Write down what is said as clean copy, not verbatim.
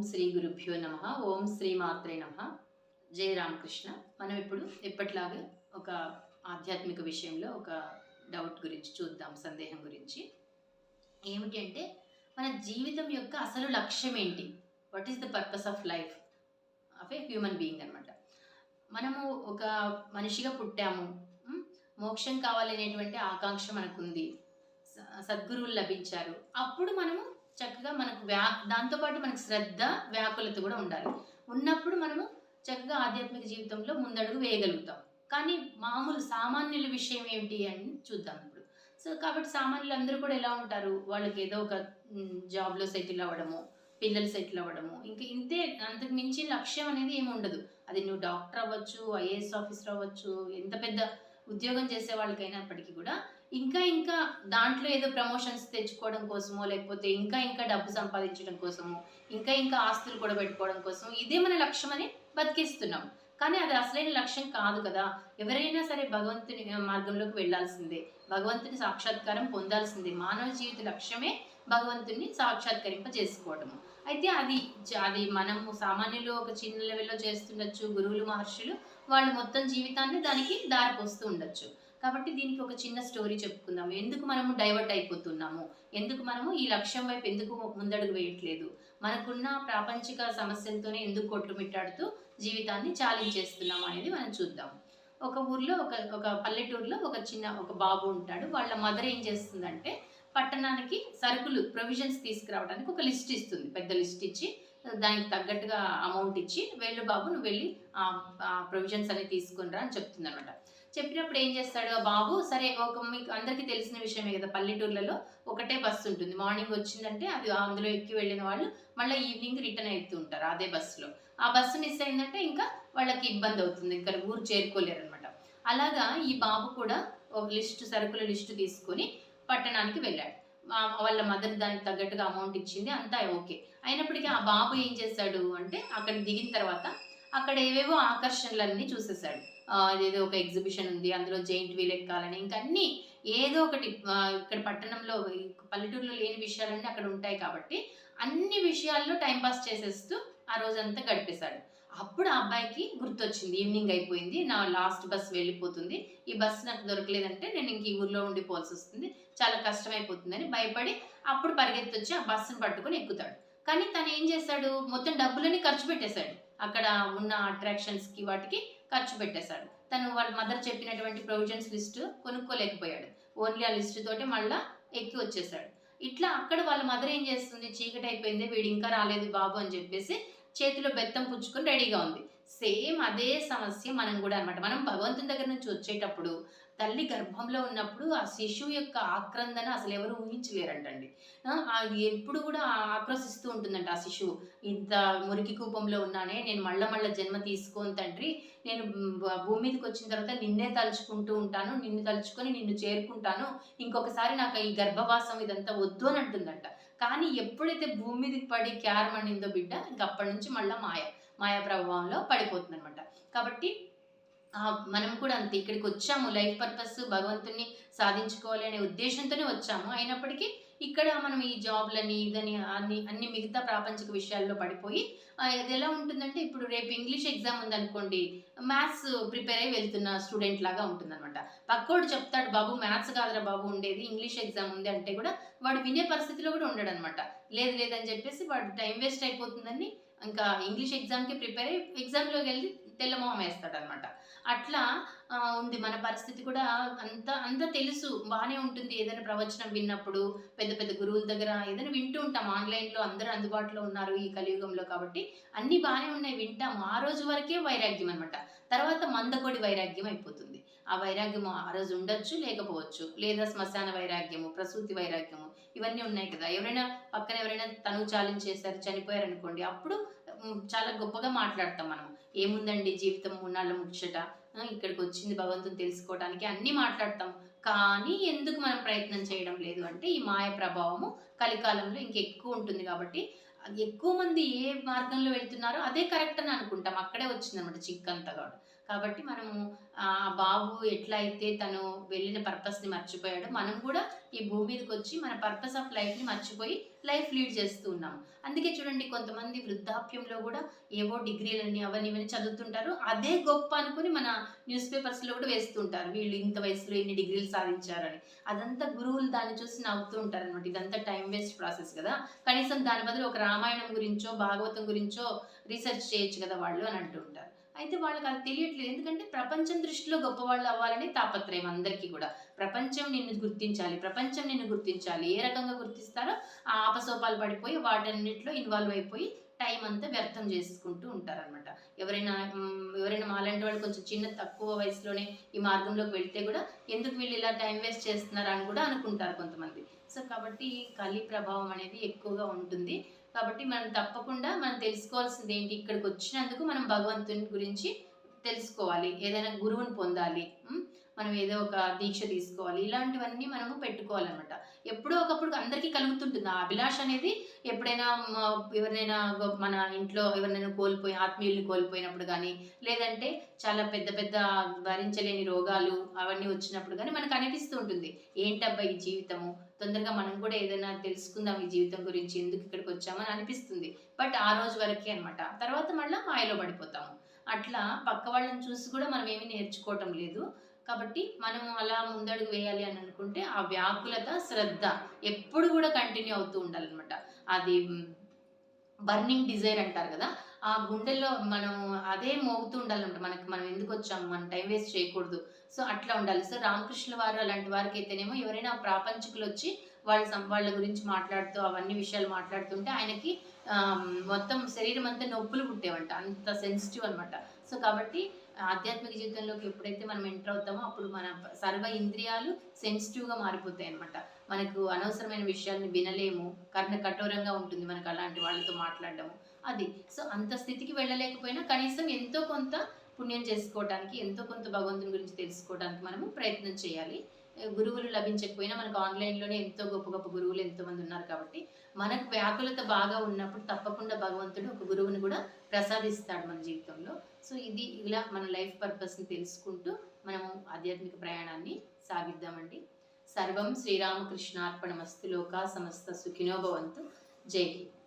శ్రీ గురుభ్యో నమ. ఓం శ్రీ మాత్రే నమ. జయ రామకృష్ణ. మనం ఇప్పుడు ఎప్పట్లాగే ఒక ఆధ్యాత్మిక విషయంలో ఒక డౌట్ గురించి చూద్దాం, సందేహం గురించి. ఏమిటి అంటే, మన జీవితం యొక్క అసలు లక్ష్యం ఏంటి? What is the purpose of life of a human being అనమాట. మనము ఒక మనిషిగా పుట్టాము, మోక్షం కావాలనేటువంటి ఆకాంక్ష మనకుంది, సద్గురువులు లభించారు. అప్పుడు మనము చక్కగా మనకు దాంతోపాటు మనకు శ్రద్ధ, వ్యాకులత కూడా ఉండాలి. ఉన్నప్పుడు మనము చక్కగా ఆధ్యాత్మిక జీవితంలో ముందడుగు వేయగలుగుతాం. కానీ మామూలు సామాన్యుల విషయం ఏమిటి అని చూద్దాం ఇప్పుడు. సో కాబట్టి సామాన్యులు అందరూ కూడా ఎలా ఉంటారు? వాళ్ళకి ఏదో ఒక జాబ్లో సెటిల్ అవ్వడము, పిల్లలు సెటిల్ అవ్వడము, ఇంకా ఇంతే, అంతకు మించి లక్ష్యం అనేది ఏమి ఉండదు. అది నువ్వు డాక్టర్ అవ్వచ్చు, ఐఏఎస్ ఆఫీసర్ అవ్వచ్చు, ఎంత పెద్ద ఉద్యోగం చేసే వాళ్ళకైనప్పటికీ కూడా ఇంకా ఇంకా దాంట్లో ఏదో ప్రమోషన్స్ తెచ్చుకోవడం కోసమో, లేకపోతే ఇంకా ఇంకా డబ్బు సంపాదించడం కోసమో, ఇంకా ఇంకా ఆస్తులు కూడా పెట్టుకోవడం కోసం ఇదే మన లక్ష్యం అని బతికిస్తున్నాం. కానీ అది అసలైన లక్ష్యం కాదు కదా. ఎవరైనా సరే భగవంతుని మార్గంలోకి వెళ్లాల్సిందే, భగవంతుని సాక్షాత్కారం పొందాల్సిందే. మానవ జీవిత లక్ష్యమే భగవంతుని సాక్షాత్కరింప చేసుకోవడము. అయితే అది మనము సామాన్యులు ఒక చిన్న లెవెల్లో చేస్తుండొచ్చు, గురువులు మహర్షులు వాళ్ళు మొత్తం జీవితాన్ని దానికి దారిపోస్తూ ఉండొచ్చు. కాబట్టి దీనికి ఒక చిన్న స్టోరీ చెప్పుకుందాము. ఎందుకు మనము డైవర్ట్ అయిపోతున్నాము, ఎందుకు మనము ఈ లక్ష్యం వైపు ఎందుకు ముందడుగు వేయట్లేదు, మనకున్న ప్రాపంచిక సమస్యలతోనే ఎందుకు కొట్టుమిట్టాడుతూ జీవితాన్ని చాలించేస్తున్నాము అనేది మనం చూద్దాం. ఒక ఊర్లో ఒక పల్లెటూరులో ఒక బాబు ఉంటాడు. వాళ్ళ మదర్ ఏం చేస్తుందంటే, పట్టణానికి సరుకులు ప్రొవిజన్స్ తీసుకురావడానికి ఒక లిస్ట్ ఇస్తుంది. పెద్ద లిస్ట్ ఇచ్చి దానికి తగ్గట్టుగా అమౌంట్ ఇచ్చి, వెళ్ళు బాబు నువ్వు వెళ్ళి ఆ ప్రొవిజన్స్ అన్ని తీసుకుని రా అని చెప్తుంది అనమాట. చెప్పినప్పుడు ఏం చేస్తాడు ఆ బాబు, సరే మీకు అందరికీ తెలిసిన విషయమే కదా, పల్లెటూర్లలో ఒకటే బస్సు ఉంటుంది. మార్నింగ్ వచ్చిందంటే అది అందులో ఎక్కి వెళ్ళిన వాళ్ళు మళ్ళీ ఈవినింగ్ రిటర్న్ అవుతూ ఉంటారు అదే బస్సులో. ఆ బస్సు మిస్ అయిందంటే ఇంకా వాళ్ళకి ఇబ్బంది అవుతుంది, ఇంకా ఊరు చేరుకోలేరు అనమాట. అలాగా ఈ బాబు కూడా ఒక సరుకుల లిస్టు తీసుకొని పట్టణానికి వెళ్ళాడు. వాళ్ళ మదర్ దానికి తగ్గట్టుగా అమౌంట్ ఇచ్చింది, అంతా ఓకే. అయినప్పటికీ ఆ బాబు ఏం చేశాడు అంటే, అక్కడ దిగిన తర్వాత అక్కడ ఏవేవో ఆకర్షణలన్నీ చూసేశాడు. అదేదో ఒక ఎగ్జిబిషన్ ఉంది, అందులో జైంట్ వీల్ ఎక్కాలని, ఇంకా అన్ని ఏదో ఒకటి ఇక్కడ పట్టణంలో పల్లెటూరులో లేని విషయాలన్నీ అక్కడ ఉంటాయి కాబట్టి అన్ని విషయాల్లో టైంపాస్ చేసేస్తూ ఆ రోజంతా గడిపేశాడు. అప్పుడు ఆ అబ్బాయికి గుర్తొచ్చింది, ఈవినింగ్ అయిపోయింది, నా లాస్ట్ బస్ వెళ్ళిపోతుంది, ఈ బస్ నాకు దొరకలేదంటే నేను ఇంక ఈ ఊర్లో ఉండిపోవాల్సి వస్తుంది, చాలా కష్టమైపోతుందని భయపడి అప్పుడు పరిగెత్తొచ్చి ఆ బస్సును పట్టుకొని ఎక్కుతాడు. కానీ తను ఏం చేశాడు, మొత్తం డబ్బులని ఖర్చు పెట్టేశాడు. అక్కడ ఉన్న అట్రాక్షన్స్కి వాటికి ఖర్చు పెట్టేశాడు. తను వాళ్ళ మదర్ చెప్పినటువంటి ప్రొవిజన్స్ లిస్టు కొనుక్కోలేకపోయాడు. ఓన్లీ ఆ లిస్టు తోటి మళ్ళా ఎక్కి వచ్చేసాడు. ఇట్లా అక్కడ వాళ్ళ మదర్ ఏం చేస్తుంది, చీకటి అయిపోయింది, వీడు ఇంకా రాలేదు బాబు అని చెప్పేసి చేతిలో బెత్తం పుచ్చుకొని రెడీగా ఉంది. సేమ్ అదే సమస్య మనం కూడా అనమాట. మనం భగవంతుని దగ్గర నుంచి వచ్చేటప్పుడు, తల్లి గర్భంలో ఉన్నప్పుడు ఆ శిశువు యొక్క ఆక్రందన అసలు ఎవరు ఊహించలేరంటండి. అది ఎప్పుడు కూడా ఆక్రోశిస్తూ ఉంటుందంట ఆ శిశువు. ఇంత మురికి కూపంలో ఉన్నానే, నేను మళ్ళా జన్మ తీసుకోను తండ్రి, నేను భూమి మీదకి వచ్చిన తర్వాత నిన్నే తలుచుకుంటూ ఉంటాను, నిన్ను తలుచుకొని నిన్ను చేరుకుంటాను, ఇంకొకసారి నాకు ఈ గర్భవాసం ఇదంతా వద్దు అని అంటుందంట. కానీ ఎప్పుడైతే భూమి మీదకి పడి క్యారమనిందో బిడ్డ, ఇంక అప్పటి నుంచి మళ్ళీ మాయా ప్రభావంలో పడిపోతుంది అనమాట. కాబట్టి మనం కూడా అంతే, ఇక్కడికి వచ్చాము లైఫ్ పర్పస్ భగవంతుని సాధించుకోవాలి అనే ఉద్దేశంతోనే వచ్చాము. అయినప్పటికీ ఇక్కడ మనం ఈ జాబ్లని ఇదని అన్ని మిగతా ప్రాపంచిక విషయాల్లో పడిపోయి అది ఎలా ఉంటుందంటే, ఇప్పుడు రేపు ఇంగ్లీష్ ఎగ్జామ్ ఉందనుకోండి, మ్యాథ్స్ ప్రిపేర్ అయ్యి వెళ్తున్న స్టూడెంట్ లాగా ఉంటుందన్నమాట. పక్కోడు చెప్తాడు, బాబు మ్యాథ్స్ కాదురా బాబు ఉండేది, ఇంగ్లీష్ ఎగ్జామ్ ఉంది అంటే కూడా వాడు వినే పరిస్థితిలో కూడా ఉండడు అనమాట. లేదని చెప్పేసి వాడు టైం వేస్ట్ అయిపోతుందని ఇంకా ఇంగ్లీష్ ఎగ్జామ్కి ప్రిపేర్ అయ్యి ఎగ్జామ్లోకి వెళ్ళి తెల్లమొహం వేస్తాడనమాట. అట్లా ఉంది మన పరిస్థితి కూడా. అంత తెలుసు, బాగానే ఉంటుంది. ఏదైనా ప్రవచనం విన్నప్పుడు పెద్ద పెద్ద గురువుల దగ్గర ఏదైనా వింటూ ఉంటాం, ఆన్లైన్లో అందరూ అందుబాటులో ఉన్నారు ఈ కలియుగంలో కాబట్టి అన్నీ బాగానే ఉన్నాయి, వింటాము. ఆ రోజు వరకే వైరాగ్యం అనమాట. తర్వాత మందకొడి వైరాగ్యం అయిపోతుంది. ఆ వైరాగ్యము ఆ రోజు ఉండొచ్చు, లేకపోవచ్చు. లేదా శ్మశాన వైరాగ్యము, ప్రసూతి వైరాగ్యము, ఇవన్నీ ఉన్నాయి కదా. పక్కన ఎవరైనా తనువు చాలించేశారు, చనిపోయారు అనుకోండి, అప్పుడు చాలా గొప్పగా మాట్లాడతాం మనం. ఏముందండి జీవితం ఉన్నాళ్ళ ముచ్చట, ఇక్కడికి వచ్చింది భగవంతుని తెలుసుకోవడానికి, అన్నీ మాట్లాడతాం. కానీ ఎందుకు మనం ప్రయత్నం చేయడం లేదు అంటే, ఈ మాయ ప్రభావము కలికాలంలో ఇంకెక్కువ ఉంటుంది కాబట్టి ఎక్కువ మంది ఏ మార్గంలో వెళ్తున్నారో అదే కరెక్ట్ అని అనుకుంటాం. అక్కడే వచ్చిందనమాట చిక్కంతా కూడా. కాబట్టి మనము ఆ బాబు ఎట్లా అయితే తను వెళ్ళిన పర్పస్ని మర్చిపోయాడో మనం కూడా ఈ భూమి మీదకి వచ్చి మన పర్పస్ ఆఫ్ లైఫ్ని మర్చిపోయి లైఫ్ లీడ్ చేస్తూ ఉన్నాం. అందుకే చూడండి, కొంతమంది వృద్ధాప్యంలో కూడా ఏవో డిగ్రీలని అవన్నీ ఇవన్నీ చదువుతుంటారు. అదే గొప్ప అనుకుని మన న్యూస్ పేపర్స్లో కూడా వేస్తుంటారు, వీళ్ళు ఇంత వయసులో ఇన్ని డిగ్రీలు సాధించారని. అదంతా గురువులు దాన్ని చూసి నవ్వుతూ ఉంటారు అనమాట. ఇదంతా టైం వేస్ట్ ప్రాసెస్ కదా, కనీసం దాని బదులు ఒక రామాయణం గురించో భాగవతం గురించో రీసెర్చ్ చేయొచ్చు కదా వాళ్ళు అని అంటూ ఉంటారు. అయితే వాళ్ళకి అది తెలియట్లేదు. ఎందుకంటే ప్రపంచం దృష్టిలో గొప్పవాళ్ళు అవ్వాలని తాపత్రయం అందరికీ కూడా. ప్రపంచం నిన్ను గుర్తించాలి, ప్రపంచం నిన్ను గుర్తించాలి. ఏ రకంగా గుర్తిస్తారో ఆ ఆపసోపాలు పడిపోయి వాటన్నిటిలో ఇన్వాల్వ్ అయిపోయి టైం అంతా వ్యర్థం చేసుకుంటూ ఉంటారనమాట. ఎవరైనా మాలాంటి వాళ్ళు కొంచెం చిన్న తక్కువ వయసులోనే ఈ మార్గంలోకి వెళ్తే కూడా ఎందుకు వీళ్ళు ఇలా టైం వేస్ట్ చేస్తున్నారు అని కూడా అనుకుంటారు కొంతమంది. సో కాబట్టి కలి ప్రభావం అనేది ఎక్కువగా ఉంటుంది. కాబట్టి మనం తప్పకుండా మనం తెలుసుకోవాల్సింది ఏంటి, ఇక్కడికి వచ్చినందుకు మనం భగవంతుని గురించి తెలుసుకోవాలి, ఏదైనా గురువుని పొందాలి, మనం ఏదో ఒక దీక్ష తీసుకోవాలి, ఇలాంటివన్నీ మనము పెట్టుకోవాలన్నమాట. ఎప్పుడో ఒకప్పుడు అందరికీ కలుగుతుంటుంది ఆ అభిలాష అనేది. ఎప్పుడైనా ఎవరినైనా మన ఇంట్లో ఎవరినైనా ఆత్మీయుల్ని కోల్పోయినప్పుడు కానీ, లేదంటే చాలా పెద్ద పెద్ద భరించలేని రోగాలు అవన్నీ వచ్చినప్పుడు కానీ మనకు అనిపిస్తూ ఉంటుంది, ఏంటబ్బా ఈ జీవితము, తొందరగా మనం కూడా ఏదైనా తెలుసుకుందాం ఈ జీవితం గురించి, ఎందుకు ఇక్కడికి వచ్చామని అనిపిస్తుంది. బట్ ఆ రోజు వరకే అనమాట, తర్వాత మళ్ళీ మాయలో పడిపోతాము. అట్లా పక్క వాళ్ళని చూసి కూడా మనం ఏమీ నేర్చుకోవటం లేదు. కాబట్టి మనం అలా ముందడుగు వేయాలి అని అనుకుంటే ఆ వ్యాకులత, శ్రద్ధ ఎప్పుడు కూడా కంటిన్యూ అవుతూ ఉండాలన్నమాట. అది బర్నింగ్ డిజైర్ అంటారు కదా, ఆ గుండెల్లో మనం అదే మోగుతూ ఉండాలన్నమాట. మనం ఎందుకు వచ్చాము, మనం టైం వేస్ట్ చేయకూడదు. సో అట్లా ఉండాలి. సో రామకృష్ణ వారు అలాంటి వారికి అయితేనేమో ఎవరైనా ప్రాపంచికులు వచ్చి వాళ్ళ గురించి మాట్లాడుతూ అవన్నీ విషయాలు మాట్లాడుతుంటే ఆయనకి మొత్తం శరీరం అంతా నొప్పులు పుట్టేవంట, అంత సెన్సిటివ్ అనమాట. సో కాబట్టి ఆధ్యాత్మిక జీవితంలోకి ఎప్పుడైతే మనం ఎంటర్ అవుతామో అప్పుడు మన సర్వ ఇంద్రియాలు సెన్సిటివ్గా మారిపోతాయి అనమాట. మనకు అనవసరమైన విషయాల్ని వినలేము, కర్ణ కఠోరంగా ఉంటుంది మనకు అలాంటి వాళ్ళతో మాట్లాడడము అది. సో అంత స్థితికి వెళ్ళలేకపోయినా కనీసం ఎంతో కొంత పుణ్యం చేసుకోవడానికి, ఎంతో కొంత భగవంతుని గురించి తెలుసుకోవడానికి మనము ప్రయత్నం చేయాలి. గురువులు లభించకపోయినా మనకు ఆన్లైన్లోనే ఎంతో గొప్ప గొప్ప గురువులు ఎంతోమంది ఉన్నారు. కాబట్టి మనకు వ్యాకులత బాగా ఉన్నప్పుడు తప్పకుండా భగవంతుడు ఒక గురువుని కూడా ప్రసాదిస్తాడు మన జీవితంలో. సో ఇది ఇలా మన లైఫ్ పర్పస్ని తెలుసుకుంటూ మనము ఆధ్యాత్మిక ప్రయాణాన్ని సాగిద్దామండి. సర్వం శ్రీరామకృష్ణార్పణమస్తు. లోకా సమస్త సుఖినో భవంతు. జై హింద్.